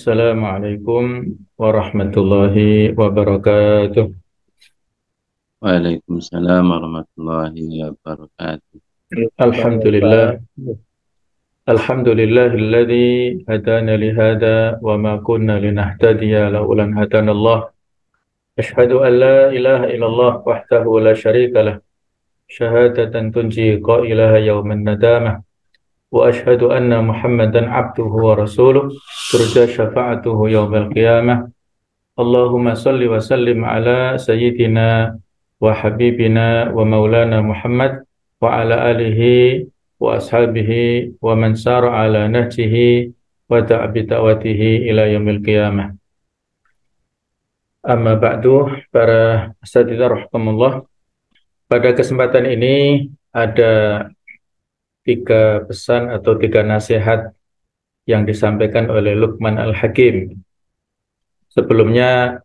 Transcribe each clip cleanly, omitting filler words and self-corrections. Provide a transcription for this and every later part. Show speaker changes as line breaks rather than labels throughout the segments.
Assalamualaikum warahmatullahi wabarakatuh.
Waalaikumsalam warahmatullahi wabarakatuh.
Alhamdulillah, alhamdulillahilladzi hadana lihada wa ma kunna linahtadiya laula an hadanallah. Ashhadu an la ilaha illallah wahdahu la syarika lah, syahadatan tunji qailaha yauman nadamah. Wa ashhadu anna Muhammadan abduhu wa rasuluh, turja syafa'atuhu yaumal qiyamah. Allahumma salli wa sallim ala sayyidina wa habibina wa maulana Muhammad wa ala alihi wa ashabihi wa man sara ala nahjihi wa ta'bi ta'watihi ila yaumil qiyamah. Amma ba'du, para asatidzah rahimakumullah. Pada kesempatan ini ada tiga pesan atau tiga nasihat yang disampaikan oleh Luqman Al-Hakim. Sebelumnya,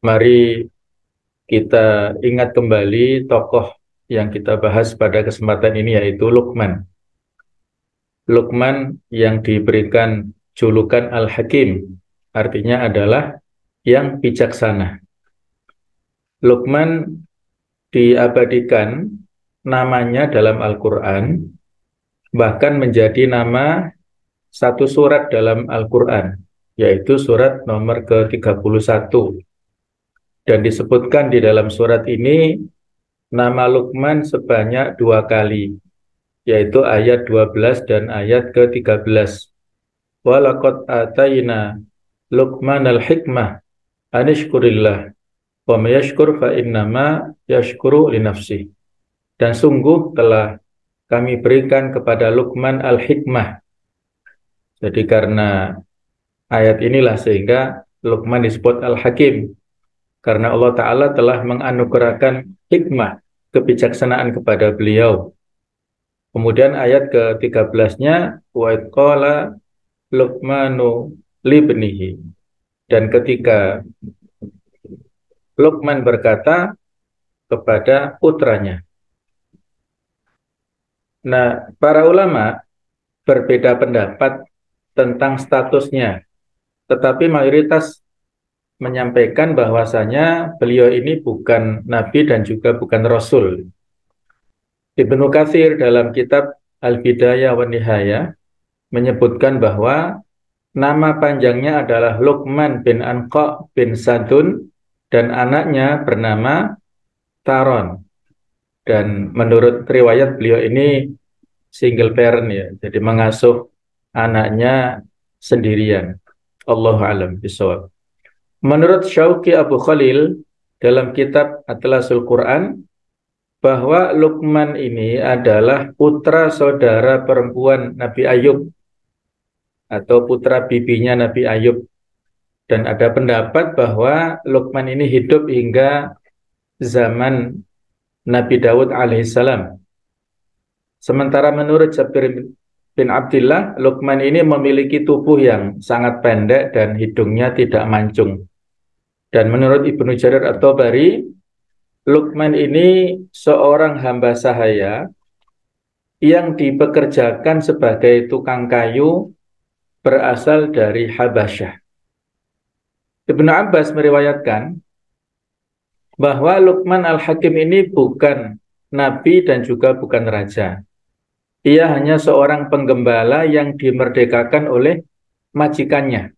mari kita ingat kembali tokoh yang kita bahas pada kesempatan ini, yaitu Luqman. Luqman yang diberikan julukan Al-Hakim, artinya adalah yang bijaksana. Luqman diabadikan namanya dalam Al-Quran, bahkan menjadi nama satu surat dalam Al-Quran, yaitu surat nomor ke-31. Dan disebutkan di dalam surat ini nama Luqman sebanyak 2 kali, yaitu ayat 12 dan ayat ke-13. Walaqad atayna Luqmanal hikmah anishkurillah wa may yashkur fa innama yashkuru li nafsih. Dan sungguh telah kami berikan kepada Luqman al-hikmah. Jadi karena ayat inilah sehingga Luqman disebut al-hakim, karena Allah Ta'ala telah menganugerahkan hikmah, kebijaksanaan kepada beliau. Kemudian ayat ke-13-nya, wa idh qala Luqmanu libnihi. Dan ketika Luqman berkata kepada putranya. Nah, para ulama berbeda pendapat tentang statusnya, tetapi mayoritas menyampaikan bahwasanya beliau ini bukan nabi dan juga bukan rasul. Ibnu Katsir dalam kitab Al-Bidayah wa Nihayah menyebutkan bahwa nama panjangnya adalah Luqman bin Anqa bin Sadun dan anaknya bernama Taron. Dan menurut riwayat beliau ini single parent, ya, jadi mengasuh anaknya sendirian. Allahu a'lam bishawab. Menurut Syauqi Abu Khalil dalam kitab Atlasul Quran, bahwa Luqman ini adalah putra saudara perempuan Nabi Ayub atau putra bibinya Nabi Ayub. Dan ada pendapat bahwa Luqman ini hidup hingga zaman Nabi Daud alaihissalam. Sementara menurut Jabir bin Abdullah, Luqman ini memiliki tubuh yang sangat pendek dan hidungnya tidak mancung. Dan menurut Ibnu Jarir At-Tabari, Luqman ini seorang hamba sahaya yang dipekerjakan sebagai tukang kayu berasal dari Habasyah. Ibnu Abbas meriwayatkan bahwa Luqman Al-Hakim ini bukan nabi dan juga bukan raja. Ia hanya seorang penggembala yang dimerdekakan oleh majikannya.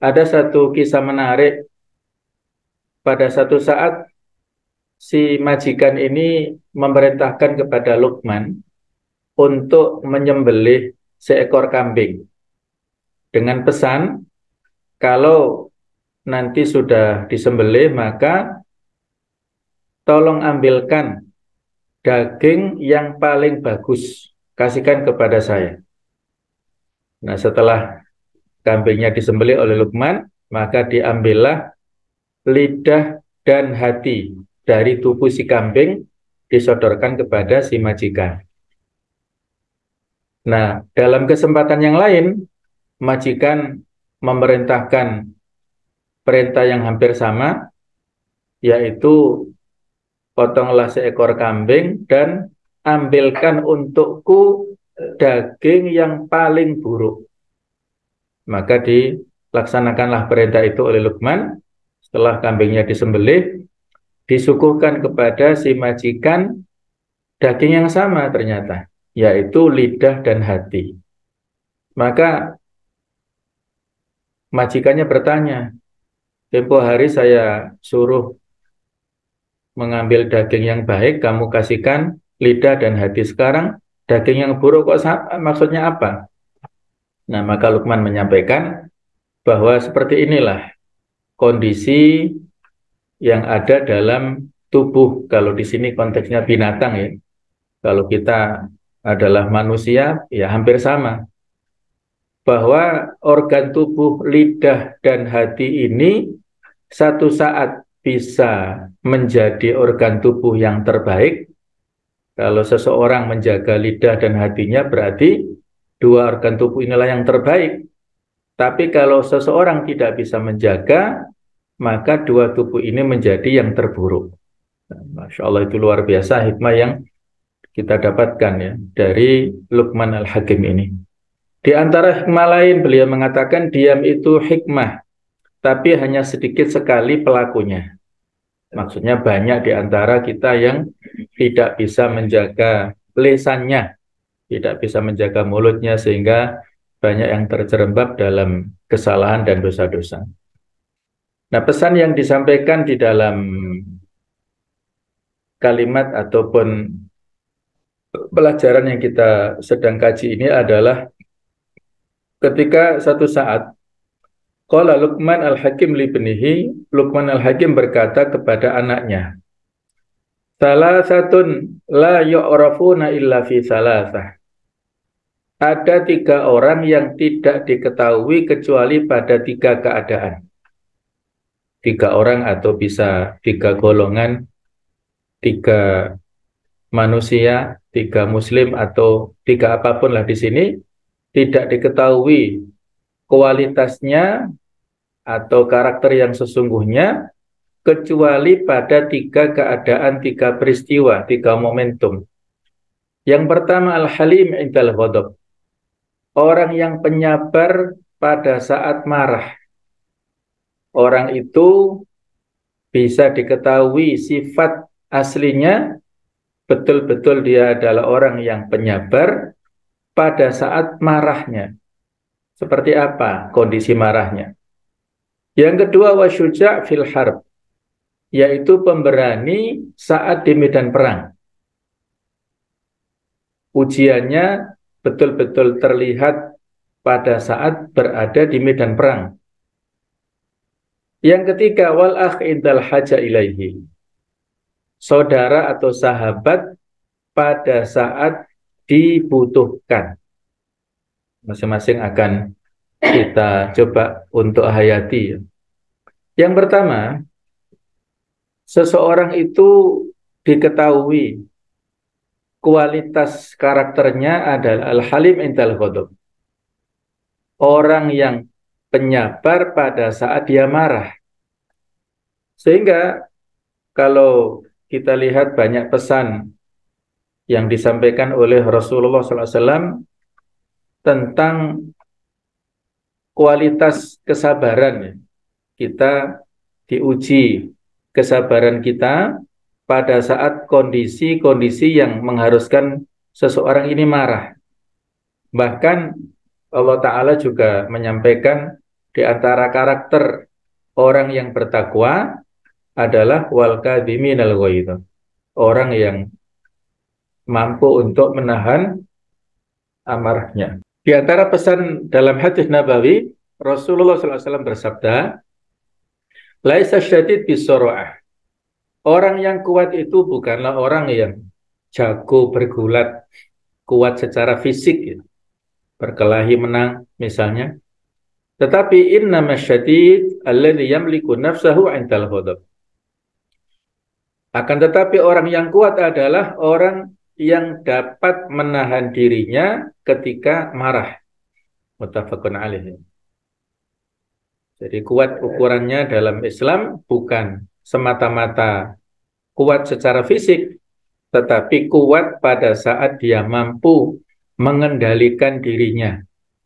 Ada satu kisah menarik. Pada satu saat si majikan ini memerintahkan kepada Luqman untuk menyembelih seekor kambing dengan pesan, kalau nanti sudah disembelih maka tolong ambilkan daging yang paling bagus, kasihkan kepada saya. Nah, setelah kambingnya disembelih oleh Luqman, maka diambillah lidah dan hati dari tubuh si kambing, disodorkan kepada si majikan. Nah, dalam kesempatan yang lain, majikan memerintahkan perintah yang hampir sama, yaitu potonglah seekor kambing dan ambilkan untukku daging yang paling buruk. Maka dilaksanakanlah perintah itu oleh Luqman. Setelah kambingnya disembelih, disuguhkan kepada si majikan daging yang sama ternyata, yaitu lidah dan hati. Maka majikannya bertanya, tempo hari saya suruh mengambil daging yang baik, kamu kasihkan lidah dan hati. Sekarang daging yang buruk kok maksudnya apa? Nah, maka Luqman menyampaikan bahwa seperti inilah kondisi yang ada dalam tubuh. Kalau di sini konteksnya binatang ya. Kalau kita adalah manusia, ya hampir sama. Bahwa organ tubuh lidah dan hati ini satu saat bisa menjadi organ tubuh yang terbaik. Kalau seseorang menjaga lidah dan hatinya, berarti dua organ tubuh inilah yang terbaik. Tapi kalau seseorang tidak bisa menjaga, maka dua tubuh ini menjadi yang terburuk. Masya Allah, itu luar biasa hikmah yang kita dapatkan ya dari Luqman Al-Hakim ini. Di antara hikmah lain, beliau mengatakan diam itu hikmah, tapi hanya sedikit sekali pelakunya. Maksudnya banyak di antara kita yang tidak bisa menjaga lisannya, tidak bisa menjaga mulutnya, sehingga banyak yang terjerembab dalam kesalahan dan dosa-dosa. Nah, pesan yang disampaikan di dalam kalimat ataupun pelajaran yang kita sedang kaji ini adalah ketika satu saat qala Luqman Al-Hakim li ibnihi, Luqman Al-Hakim berkata kepada anaknya, salasatun la yu'rafuna illa fi salasah. Ada tiga orang yang tidak diketahui kecuali pada tiga keadaan. Tiga orang atau bisa tiga golongan, tiga manusia, tiga muslim atau tiga apapun lah di sini, tidak diketahui kualitasnya atau karakter yang sesungguhnya kecuali pada tiga keadaan, tiga peristiwa, tiga momentum. Yang pertama al-halim indal ghadab. Orang yang penyabar pada saat marah. Orang itu bisa diketahui sifat aslinya, betul-betul dia adalah orang yang penyabar pada saat marahnya. Seperti apa kondisi marahnya? Yang kedua wasyuja' fil harb, yaitu pemberani saat di medan perang. Ujiannya betul-betul terlihat pada saat berada di medan perang. Yang ketiga wal akh indal haja ilaihi, saudara atau sahabat pada saat dibutuhkan. Masing-masing akan kita coba untuk hayati. Yang pertama, seseorang itu diketahui kualitas karakternya adalah al-halim indal ghadab. Orang yang penyabar pada saat dia marah. Sehingga kalau kita lihat banyak pesan yang disampaikan oleh Rasulullah SAW tentang kualitas kesabaran. Kita diuji kesabaran kita pada saat kondisi-kondisi yang mengharuskan seseorang ini marah. Bahkan Allah Ta'ala juga menyampaikan di antara karakter orang yang bertakwa adalah wal kadhiminal ghaidh, orang yang mampu untuk menahan amarahnya. Di antara pesan dalam hadis Nabawi, Rasulullah SAW bersabda, laisa syadid bisur'ah. Orang yang kuat itu bukanlah orang yang jago bergulat, kuat secara fisik, ya, berkelahi menang misalnya. Tetapi innama syadid alladhi yamliku nafsahu 'indal ghadab. Akan tetapi orang yang kuat adalah orang yang dapat menahan dirinya ketika marah. Muttafaqun alaih. Jadi kuat ukurannya dalam Islam bukan semata-mata kuat secara fisik, tetapi kuat pada saat dia mampu mengendalikan dirinya,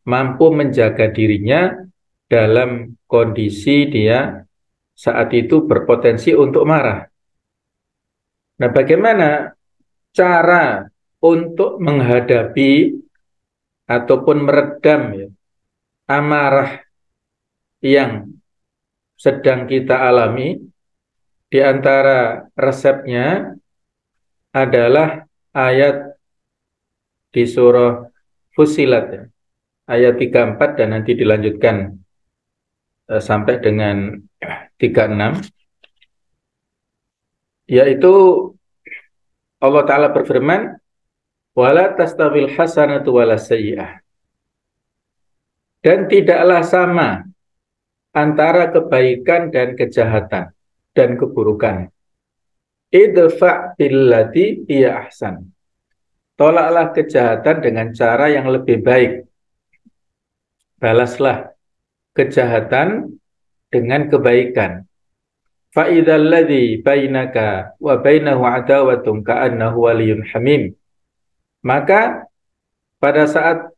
mampu menjaga dirinya dalam kondisi dia saat itu berpotensi untuk marah. Nah, bagaimana cara untuk menghadapi ataupun meredam ya, amarah yang sedang kita alami? Di antara resepnya adalah ayat di surah Fussilat ya, ayat 34 dan nanti dilanjutkan sampai dengan 36, yaitu Allah Ta'ala berfirman, wala tastawil hasanatu wala sayyi'ah, dan tidaklah sama antara kebaikan dan kejahatan dan keburukan. Idfa' billati hiya ahsan, tolaklah kejahatan dengan cara yang lebih baik, balaslah kejahatan dengan kebaikan. Fa idzal ladzi bainaka wa bainahu adawatun ka'annahu waliyyun hamim, maka pada saat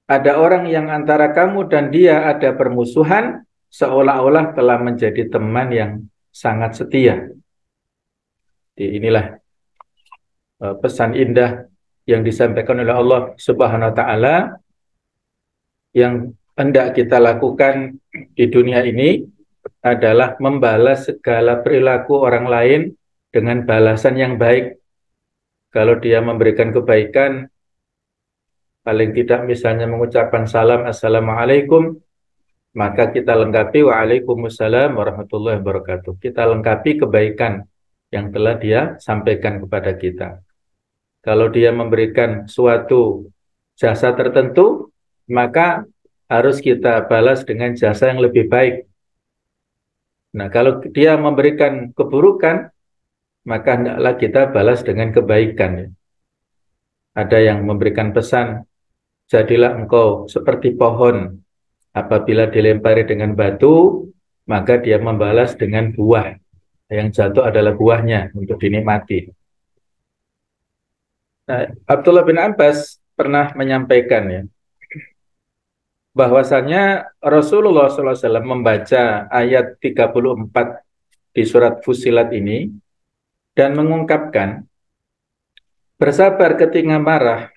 ada orang yang antara kamu dan dia ada permusuhan, seolah-olah telah menjadi teman yang sangat setia. Inilah pesan indah yang disampaikan oleh Allah Subhanahu wa Ta'ala yang hendak kita lakukan di dunia ini adalah membalas segala perilaku orang lain dengan balasan yang baik. Kalau dia memberikan kebaikan, paling tidak misalnya mengucapkan salam assalamualaikum, maka kita lengkapi waalaikumsalam warahmatullahi wabarakatuh. Kita lengkapi kebaikan yang telah dia sampaikan kepada kita. Kalau dia memberikan suatu jasa tertentu, maka harus kita balas dengan jasa yang lebih baik. Nah, kalau dia memberikan keburukan, maka hendaklah kita balas dengan kebaikan. Ada yang memberikan pesan, jadilah engkau seperti pohon, apabila dilempari dengan batu, maka dia membalas dengan buah. Yang jatuh adalah buahnya untuk dinikmati. Nah, Abdullah bin Abbas pernah menyampaikan ya, bahwasanya Rasulullah SAW membaca ayat 34 di surat Fussilat ini dan mengungkapkan, bersabar ketika marah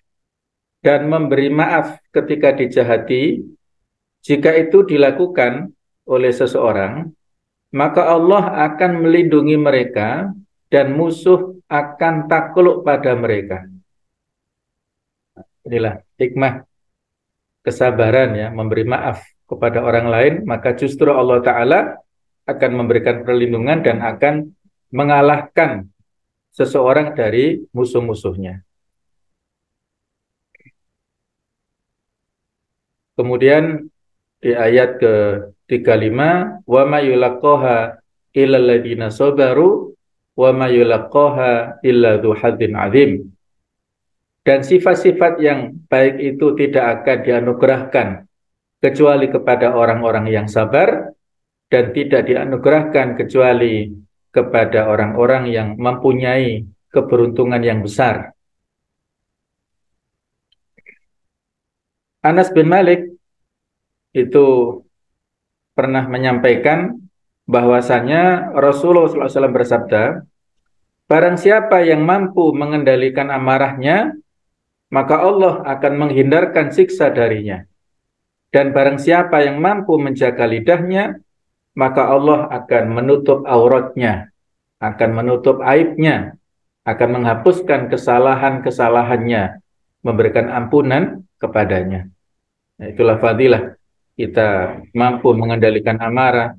dan memberi maaf ketika dijahati, jika itu dilakukan oleh seseorang, maka Allah akan melindungi mereka dan musuh akan takluk pada mereka. Inilah hikmah kesabaran ya, memberi maaf kepada orang lain, maka justru Allah Ta'ala akan memberikan perlindungan dan akan mengalahkan seseorang dari musuh-musuhnya. Kemudian di ayat ke-35, wa ma yulaqaha illa alladziina sabaru wa ma yulaqaha illa dzu hadzin 'adzim. Dan sifat-sifat yang baik itu tidak akan dianugerahkan kecuali kepada orang-orang yang sabar, dan tidak dianugerahkan kecuali kepada orang-orang yang mempunyai keberuntungan yang besar. Anas bin Malik itu pernah menyampaikan bahwasanya Rasulullah SAW bersabda, barang siapa yang mampu mengendalikan amarahnya, maka Allah akan menghindarkan siksa darinya. Dan barang siapa yang mampu menjaga lidahnya, maka Allah akan menutup auratnya, akan menutup aibnya, akan menghapuskan kesalahan-kesalahannya, memberikan ampunan kepadanya. Nah, itulah fadilah kita mampu mengendalikan amarah,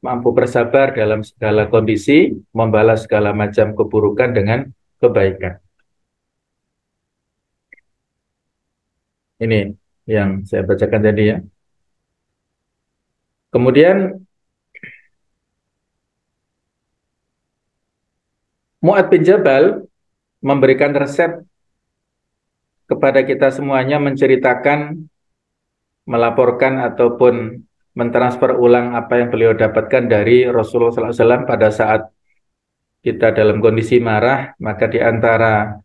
mampu bersabar dalam segala kondisi, membalas segala macam keburukan dengan kebaikan. Ini yang saya bacakan tadi ya. Kemudian Mu'adz bin Jabal memberikan resep kepada kita semuanya, menceritakan, melaporkan ataupun mentransfer ulang apa yang beliau dapatkan dari Rasulullah SAW pada saat kita dalam kondisi marah. Maka di antara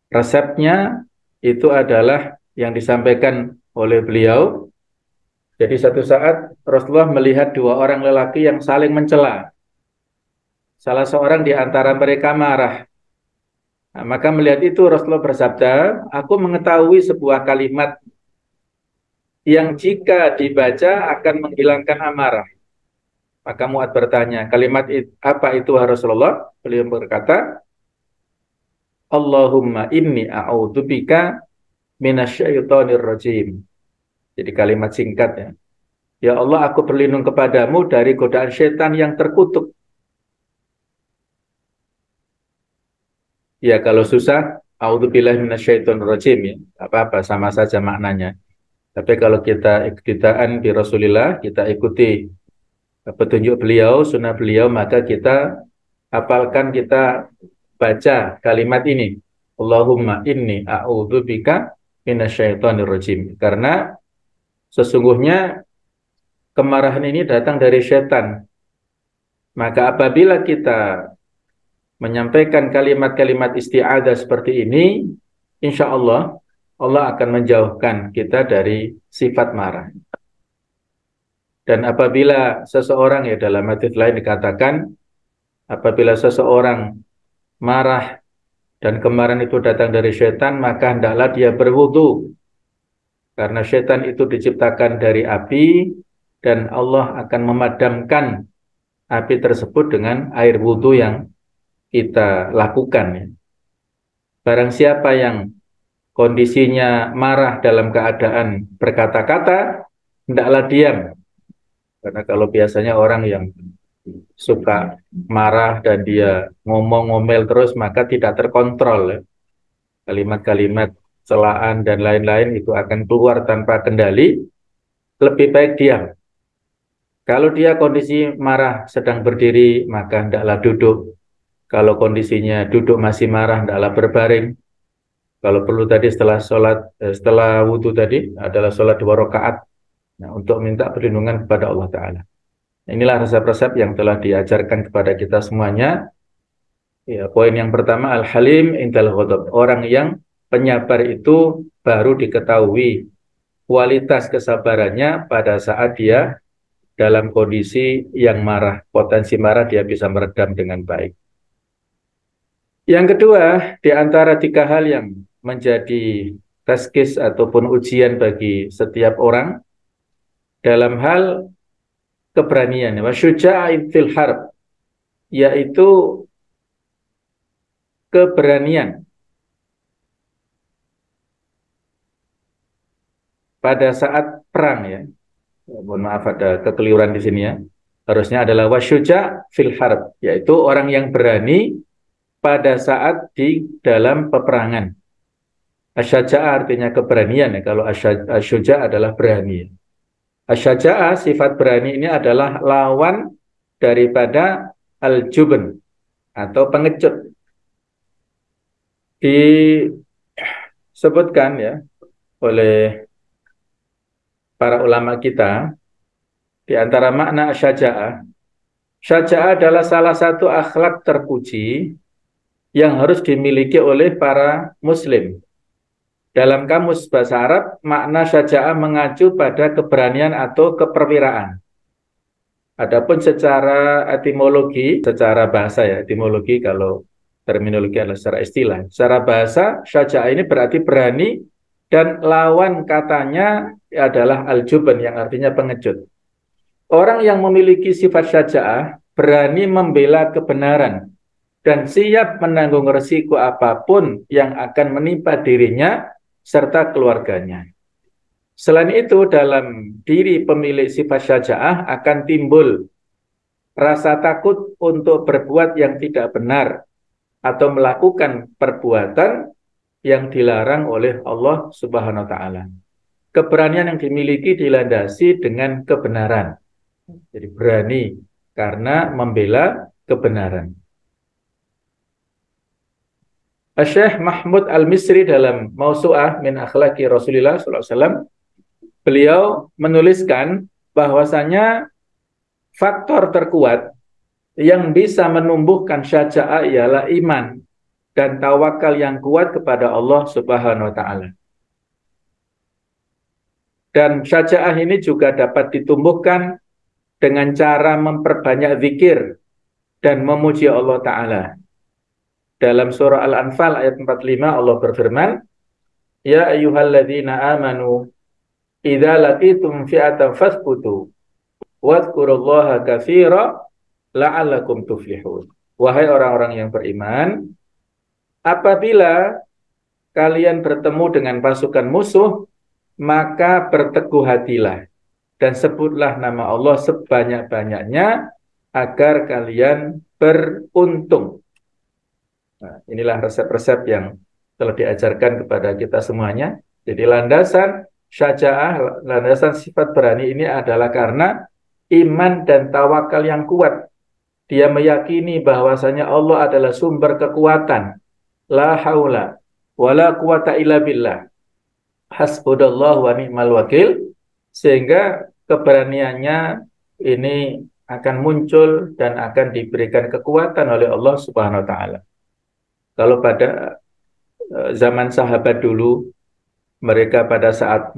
resepnya itu adalah yang disampaikan oleh beliau. Jadi satu saat Rasulullah melihat dua orang lelaki yang saling mencela. Salah seorang di antara mereka marah. Nah, maka melihat itu Rasulullah bersabda, aku mengetahui sebuah kalimat yang jika dibaca akan menghilangkan amarah. Maka Mu'adz bertanya, kalimat apa itu Rasulullah? Beliau berkata, Allahumma inni a'udzubika minasyaitonir rajim. Jadi kalimat singkatnya. Ya Allah, aku berlindung kepadamu dari godaan setan yang terkutuk. Ya kalau susah, a'udzubillahi minasyaitonir rajim ya. Apa-apa, sama saja maknanya. Tapi kalau kita ikutaan di Rasulullah, kita ikuti petunjuk beliau, sunnah beliau, maka kita hafalkan, kita baca kalimat ini. Allahumma inni a'udzubika minasyaitonir rajim. Karena sesungguhnya kemarahan ini datang dari setan. Maka apabila kita menyampaikan kalimat-kalimat isti'adzah seperti ini, insya Allah, Allah akan menjauhkan kita dari sifat marah. Dan apabila seseorang, ya dalam hadis lain dikatakan, apabila seseorang marah dan kemarahan itu datang dari setan, maka hendaklah dia berwudu. Karena setan itu diciptakan dari api, dan Allah akan memadamkan api tersebut dengan air wudu yang kita lakukan. Ya. Barang siapa yang kondisinya marah dalam keadaan berkata-kata, hendaklah diam. Karena kalau biasanya orang yang suka marah dan dia ngomong-ngomel terus, maka tidak terkontrol. Ya. Kalimat-kalimat celaan dan lain-lain itu akan keluar tanpa kendali. Lebih baik diam. Kalau dia kondisi marah sedang berdiri, maka hendaklah duduk. Kalau kondisinya duduk masih marah, hendaklah berbaring. Kalau perlu tadi setelah wudhu tadi adalah sholat 2 rakaat. Nah, untuk minta perlindungan kepada Allah Ta'ala. Inilah resep-resep yang telah diajarkan kepada kita semuanya. Ya, poin yang pertama, al-halim indal ghadab. Orang yang penyabar itu baru diketahui kualitas kesabarannya pada saat dia dalam kondisi yang marah. Potensi marah dia bisa meredam dengan baik. Yang kedua, di antara 3 hal yang menjadi tazkis ataupun ujian bagi setiap orang dalam hal keberanian, wasyuja'in fil harb, yaitu keberanian pada saat perang ya. Mohon maaf ada kekeliruan di sini ya. Harusnya adalah wasyuja' fil harb, yaitu orang yang berani pada saat di dalam peperangan. Asyaja'a artinya keberanian ya. Kalau asyuja' adalah berani. Asyaja'a sifat berani ini adalah lawan daripada al-jubn atau pengecut. Disebutkan ya oleh para ulama kita di antara makna syaja'ah. Syaja'ah adalah salah satu akhlak terpuji yang harus dimiliki oleh para muslim. Dalam kamus bahasa Arab, makna syaja'ah mengacu pada keberanian atau keperwiraan. Adapun secara etimologi, secara bahasa ya, etimologi kalau terminologi adalah secara istilah. Secara bahasa, syaja'ah ini berarti berani dan lawan katanya adalah al-jubn yang artinya pengecut. Orang yang memiliki sifat syaja'ah berani membela kebenaran dan siap menanggung resiko apapun yang akan menimpa dirinya serta keluarganya. Selain itu, dalam diri pemilik sifat syaja'ah akan timbul rasa takut untuk berbuat yang tidak benar atau melakukan perbuatan yang dilarang oleh Allah Subhanahu wa Ta'ala. Keberanian yang dimiliki dilandasi dengan kebenaran. Jadi berani karena membela kebenaran. Syekh Mahmud Al-Misri dalam Mausu'ah min Akhlaqi Rasulillah SAW, beliau menuliskan bahwasanya faktor terkuat yang bisa menumbuhkan syaja'ah ialah iman dan tawakal yang kuat kepada Allah Subhanahu wa Ta'ala. Dan syaja'ah ini juga dapat ditumbuhkan dengan cara memperbanyak zikir dan memuji Allah Ta'ala. Dalam surah Al-Anfal ayat 45 Allah berfirman, Ya ayyuhalladzina amanu idza laqitum fi'atan fasbutu wadhkurullaha katsira la'allakum tuflihun. Wahai orang-orang yang beriman, apabila kalian bertemu dengan pasukan musuh, maka berteguh hatilah dan sebutlah nama Allah sebanyak-banyaknya agar kalian beruntung. Nah, inilah resep-resep yang telah diajarkan kepada kita semuanya. Jadi landasan syaja'ah, landasan sifat berani ini adalah karena iman dan tawakal yang kuat. Dia meyakini bahwasanya Allah adalah sumber kekuatan. La haula wala quwata illa billah. Hasbunallahu wa ni'mal wakil. Sehingga keberaniannya ini akan muncul dan akan diberikan kekuatan oleh Allah Subhanahu wa taala. Kalau pada zaman sahabat dulu, mereka pada saat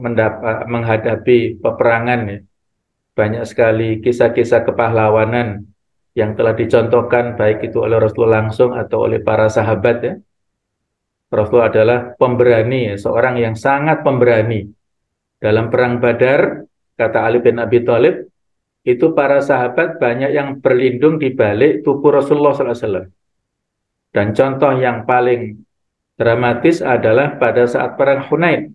menghadapi peperangan, ya, banyak sekali kisah-kisah kepahlawanan yang telah dicontohkan baik itu oleh Rasulullah langsung atau oleh para sahabat. Ya. Rasul adalah pemberani, ya, seorang yang sangat pemberani. Dalam perang Badar, kata Ali bin Abi Thalib, itu para sahabat banyak yang berlindung di balik tubuh Rasulullah SAW. Dan contoh yang paling dramatis adalah pada saat perang Hunain,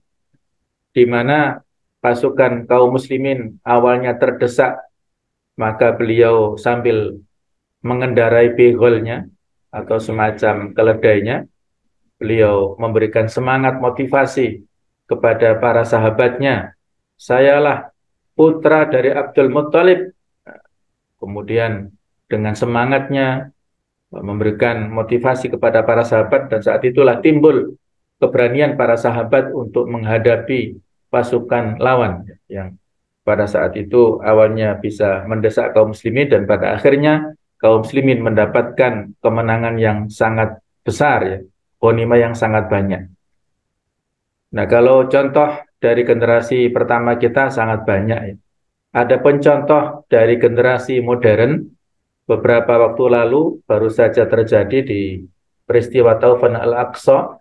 di mana pasukan kaum muslimin awalnya terdesak, maka beliau sambil mengendarai bigholnya atau semacam keledainya, beliau memberikan semangat motivasi kepada para sahabatnya. Sayalah putra dari Abdul Muttalib. Kemudian dengan semangatnya memberikan motivasi kepada para sahabat, dan saat itulah timbul keberanian para sahabat untuk menghadapi pasukan lawan yang pada saat itu awalnya bisa mendesak kaum muslimin, dan pada akhirnya kaum muslimin mendapatkan kemenangan yang sangat besar, ya, ghanimah yang sangat banyak. Nah, kalau contoh dari generasi pertama kita sangat banyak, ya. Ada pencontoh dari generasi modern. Beberapa waktu lalu baru saja terjadi di peristiwa Taufan Al-Aqsa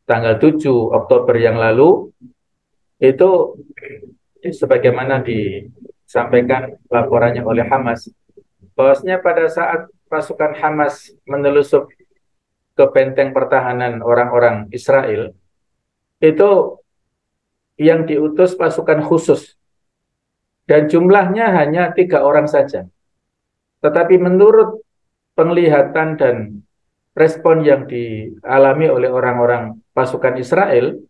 tanggal 7 Oktober yang lalu. Itu sebagaimana disampaikan laporannya oleh Hamas, bahwasanya pada saat pasukan Hamas menelusup ke benteng pertahanan orang-orang Israel, itu yang diutus pasukan khusus dan jumlahnya hanya 3 orang saja. Tetapi menurut penglihatan dan respon yang dialami oleh orang-orang pasukan Israel,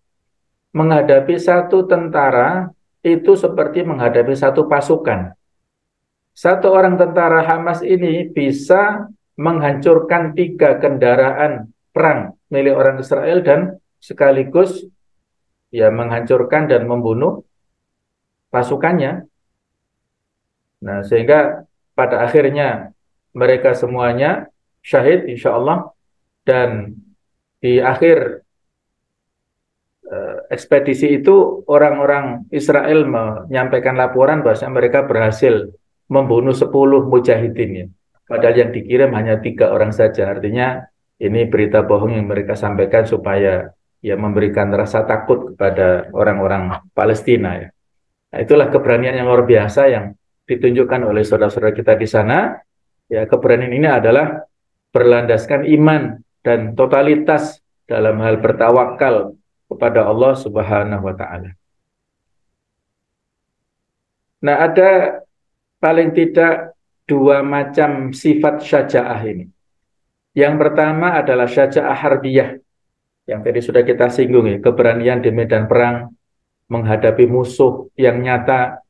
menghadapi satu tentara itu seperti menghadapi satu pasukan. Satu orang tentara Hamas ini bisa menghancurkan 3 kendaraan perang milik orang Israel dan sekaligus ya menghancurkan dan membunuh pasukannya. Nah, sehingga pada akhirnya mereka semuanya syahid insya Allah, dan di akhir ekspedisi itu orang-orang Israel menyampaikan laporan bahwa mereka berhasil membunuh 10 mujahidin, ya. Padahal yang dikirim hanya 3 orang saja. Artinya ini berita bohong yang mereka sampaikan supaya ya memberikan rasa takut kepada orang-orang Palestina, ya. Nah, itulah keberanian yang luar biasa yang ditunjukkan oleh saudara-saudara kita di sana. Ya, keberanian ini adalah berlandaskan iman dan totalitas dalam hal bertawakal kepada Allah Subhanahu wa taala. Nah, ada paling tidak 2 macam sifat syaja'ah ini. Yang pertama adalah syaja'ah harbiyah, yang tadi sudah kita singgung, ya, keberanian di medan perang menghadapi musuh yang nyata,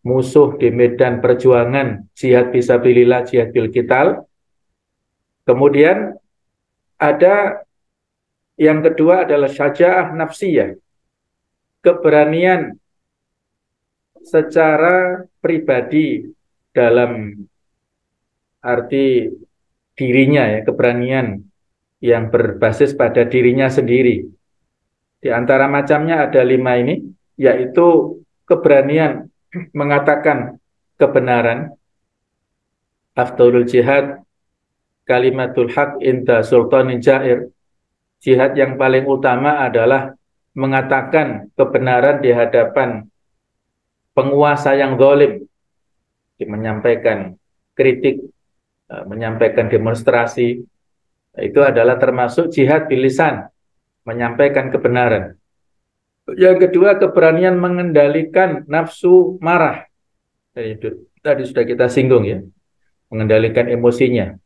musuh di medan perjuangan, jihad fisabilillah, jihad bil qital. Kemudian ada yang kedua adalah syaja'ah nafsiyah, keberanian secara pribadi dalam arti dirinya, ya, keberanian yang berbasis pada dirinya sendiri. Di antara macamnya ada 5 ini, yaitu keberanian mengatakan kebenaran. Afdalul jihad kalimatul haq inda sultanin jair. Jihad yang paling utama adalah mengatakan kebenaran di hadapan penguasa yang zalim, menyampaikan kritik, menyampaikan demonstrasi. Itu adalah termasuk jihad bil lisan, menyampaikan kebenaran. Yang kedua, keberanian mengendalikan nafsu marah. Tadi sudah kita singgung ya, mengendalikan emosinya.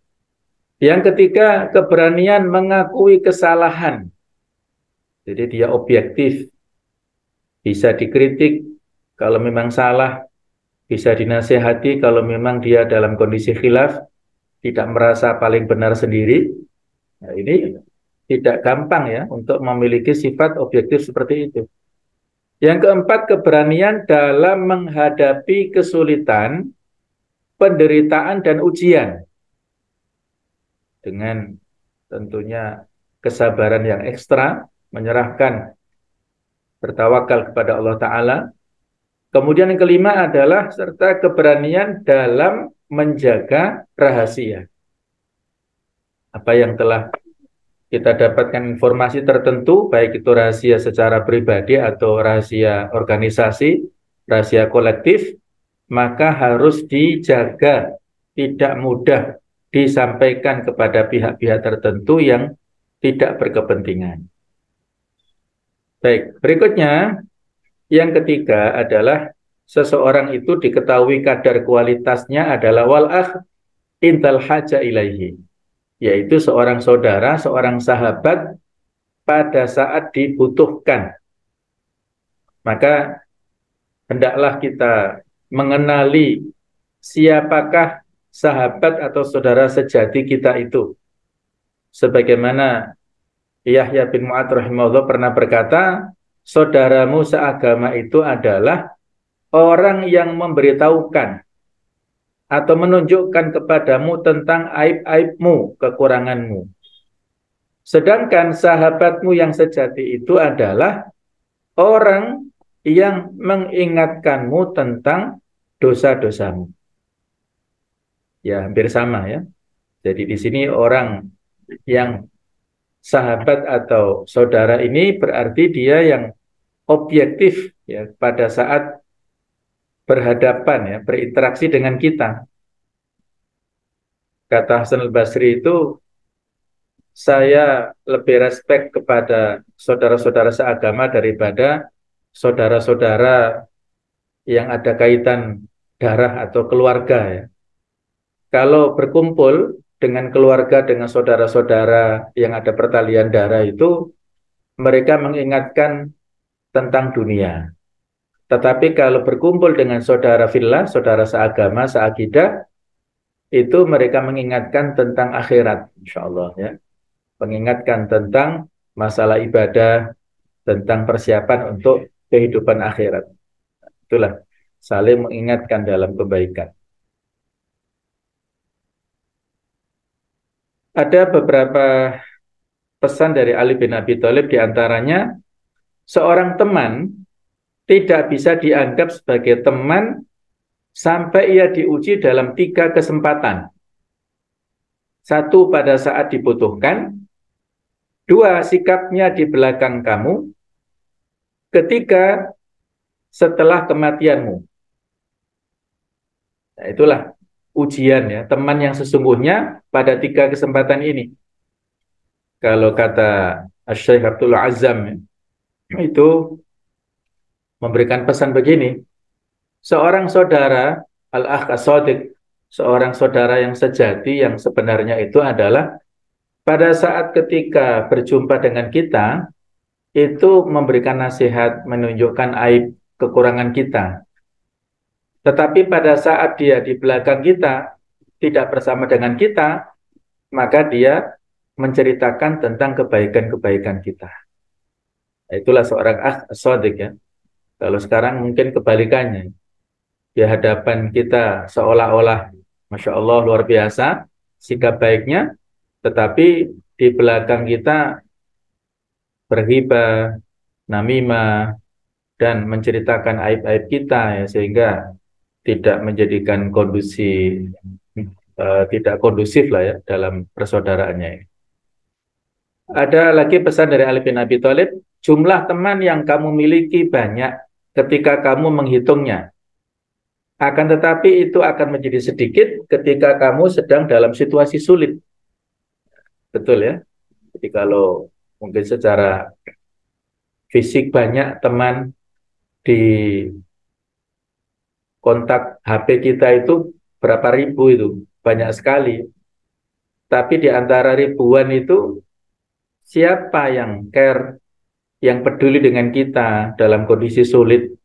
Yang ketiga, keberanian mengakui kesalahan. Jadi dia objektif, bisa dikritik kalau memang salah, bisa dinasihati kalau memang dia dalam kondisi khilaf, tidak merasa paling benar sendiri. Nah, ini tidak gampang ya untuk memiliki sifat objektif seperti itu. Yang keempat, keberanian dalam menghadapi kesulitan, penderitaan, dan ujian. Dengan tentunya kesabaran yang ekstra, menyerahkan, bertawakal kepada Allah Ta'ala. Kemudian yang kelima adalah serta keberanian dalam menjaga rahasia. Apa yang telah kita dapatkan informasi tertentu, baik itu rahasia secara pribadi atau rahasia organisasi, rahasia kolektif, maka harus dijaga, tidak mudah disampaikan kepada pihak-pihak tertentu yang tidak berkepentingan. Baik, berikutnya, yang ketiga adalah seseorang itu diketahui kadar kualitasnya adalah wal-akh intal haja ilaihi, yaitu seorang saudara, seorang sahabat pada saat dibutuhkan. Maka hendaklah kita mengenali siapakah sahabat atau saudara sejati kita itu. Sebagaimana Yahya bin Mu'adz rahimahullah pernah berkata, saudaramu seagama itu adalah orang yang memberitahukan atau menunjukkan kepadamu tentang aib-aibmu, kekuranganmu. Sedangkan sahabatmu yang sejati itu adalah orang yang mengingatkanmu tentang dosa-dosamu. Ya, hampir sama ya. Jadi di sini orang yang sahabat atau saudara ini berarti dia yang objektif ya pada saat berhadapan ya, berinteraksi dengan kita. Kata Hasan al-Basri itu, saya lebih respek kepada saudara-saudara seagama daripada saudara-saudara yang ada kaitan darah atau keluarga ya. Kalau berkumpul dengan keluarga, dengan saudara-saudara yang ada pertalian darah itu, mereka mengingatkan tentang dunia. Tetapi kalau berkumpul dengan saudara fillah, saudara seagama, seakidah, itu mereka mengingatkan tentang akhirat, insya Allah ya. Mengingatkan tentang masalah ibadah, tentang persiapan untuk kehidupan akhirat. Itulah, saling mengingatkan dalam kebaikan. Ada beberapa pesan dari Ali bin Abi Thalib, diantaranya, seorang teman tidak bisa dianggap sebagai teman sampai ia diuji dalam 3 kesempatan. 1, pada saat dibutuhkan. 2, sikapnya di belakang kamu. 3, setelah kematianmu. Nah, itulah ujian ya, teman yang sesungguhnya pada 3 kesempatan ini. Kalau kata Syekh Abdul Azzam itu memberikan pesan begini, seorang saudara al-akh as-shadiq, seorang saudara yang sejati yang sebenarnya itu adalah pada saat ketika berjumpa dengan kita itu memberikan nasihat, menunjukkan aib, kekurangan kita. Tetapi pada saat dia di belakang kita, tidak bersama dengan kita, maka dia menceritakan tentang kebaikan-kebaikan kita. Itulah seorang akh as-shadiq ya. Kalau sekarang mungkin kebalikannya. Di hadapan kita seolah-olah, Masya Allah, luar biasa sikap baiknya, tetapi di belakang kita berghibah, namimah, dan menceritakan aib-aib kita ya, sehingga tidak menjadikan tidak kondusif lah ya dalam persaudaraannya ini. Ada lagi pesan dari Ali bin Abi Thalib, jumlah teman yang kamu miliki banyak ketika kamu menghitungnya. Akan tetapi itu akan menjadi sedikit ketika kamu sedang dalam situasi sulit. Betul ya? Jadi kalau mungkin secara fisik banyak teman di kontak HP kita itu berapa ribu itu, banyak sekali. Tapi di antara ribuan itu siapa yang care, yang peduli dengan kita dalam kondisi sulit?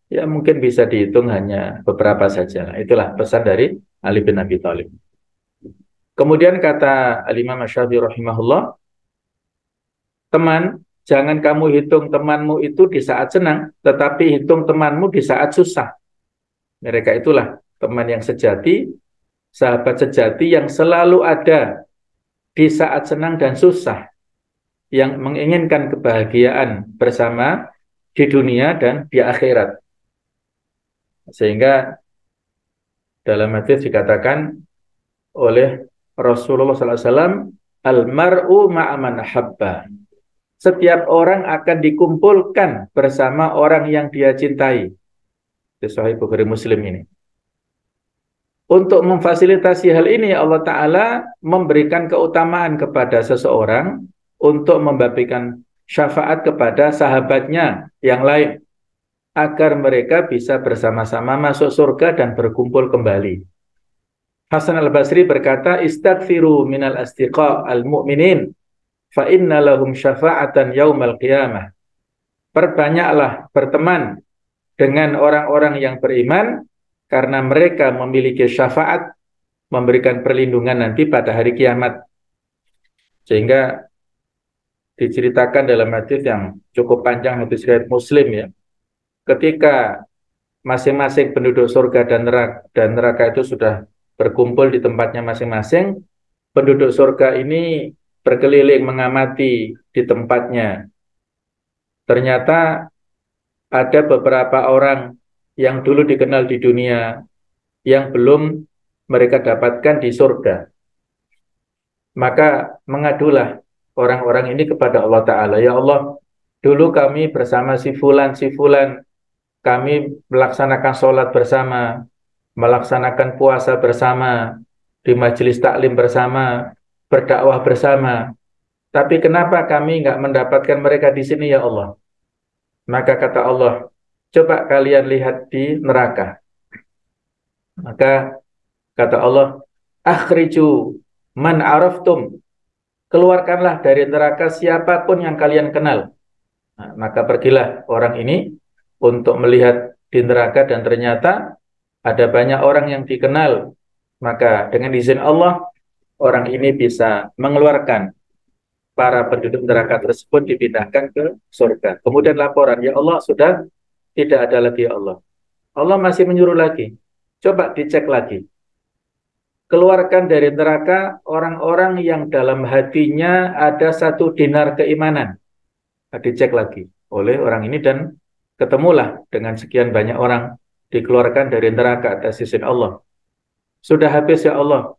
Ya mungkin bisa dihitung hanya beberapa saja. Itulah pesan dari Ali bin Abi Thalib. Kemudian kata Al-Imam Asy-Syafi'i rahimahullah, teman, jangan kamu hitung temanmu itu di saat senang, tetapi hitung temanmu di saat susah. Mereka itulah teman yang sejati, sahabat sejati yang selalu ada di saat senang dan susah, yang menginginkan kebahagiaan bersama di dunia dan di akhirat. Sehingga dalam hadis dikatakan oleh Rasulullah SAW, al-mar'u ma'aman habba. Setiap orang akan dikumpulkan bersama orang yang dia cintai. Di Sahih Bukhari Muslim ini. Untuk memfasilitasi hal ini, Allah Ta'ala memberikan keutamaan kepada seseorang untuk memberikan syafaat kepada sahabatnya yang lain, agar mereka bisa bersama-sama masuk surga dan berkumpul kembali. Hasan al-Basri berkata, istaghfiru minal astiqa al-mu'minin, fa inna lahum syafa'atan yaumal qiyamah. Perbanyaklah berteman dengan orang-orang yang beriman, karena mereka memiliki syafaat, memberikan perlindungan nanti pada hari kiamat. Sehingga diceritakan dalam hadis yang cukup panjang, hadis riwayat Muslim ya, ketika masing-masing penduduk surga dan neraka itu sudah berkumpul di tempatnya masing-masing, penduduk surga ini berkeliling mengamati di tempatnya. Ternyata ada beberapa orang yang dulu dikenal di dunia yang belum mereka dapatkan di surga. Maka mengadulah orang-orang ini kepada Allah Ta'ala, ya Allah, dulu kami bersama si fulan, kami melaksanakan sholat bersama, melaksanakan puasa bersama, di majelis taklim bersama, berdakwah bersama. Tapi kenapa kami nggak mendapatkan mereka di sini ya Allah? Maka kata Allah, coba kalian lihat di neraka. Maka kata Allah, akhriju man araftum. Keluarkanlah dari neraka siapapun yang kalian kenal. Nah, maka pergilah orang ini untuk melihat di neraka dan ternyata ada banyak orang yang dikenal. Maka dengan izin Allah, orang ini bisa mengeluarkan para penduduk neraka tersebut, dipindahkan ke surga. Kemudian laporan, ya Allah, sudah tidak ada lagi ya Allah. Allah masih menyuruh lagi, coba dicek lagi. Keluarkan dari neraka orang-orang yang dalam hatinya ada 1 dinar keimanan. Nah, dicek lagi oleh orang ini dan ketemulah dengan sekian banyak orang dikeluarkan dari neraka atas izin Allah. Sudah habis ya Allah.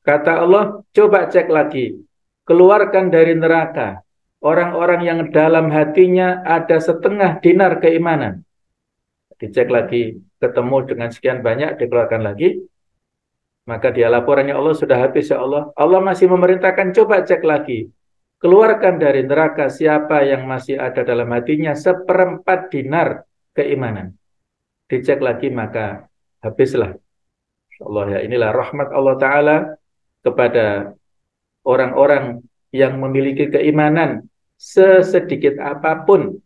Kata Allah, coba cek lagi. Keluarkan dari neraka orang-orang yang dalam hatinya ada 1/2 dinar keimanan. Dicek lagi, ketemu dengan sekian banyak, dikeluarkan lagi. Maka dia laporannya, Allah sudah habis ya Allah. Allah masih memerintahkan, coba cek lagi. Keluarkan dari neraka siapa yang masih ada dalam hatinya 1/4 dinar keimanan. Dicek lagi, maka habislah. Allah ya, inilah rahmat Allah Ta'ala kepada orang-orang yang memiliki keimanan sesedikit apapun,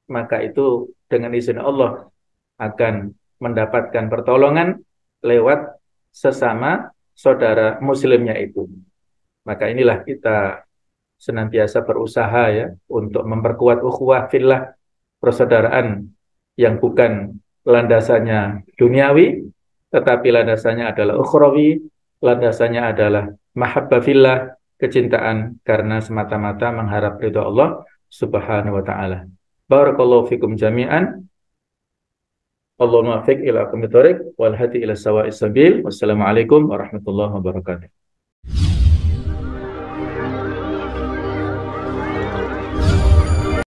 maka itu dengan izin Allah akan mendapatkan pertolongan lewat sesama saudara muslimnya itu. Maka inilah kita senantiasa berusaha ya untuk memperkuat ukhuwah fillah, persaudaraan yang bukan landasannya duniawi, tetapi landasannya adalah ukhrawi, landasannya adalah mahabbah fillah, kecintaan karena semata-mata mengharap ridha Allah Subhanahu wa taala. Barakallahu fikum jami'an. Allahumma fiq ila aqwamit thoriq wal hadi ila sawa'is sabil. Wassalamualaikum warahmatullahi wabarakatuh.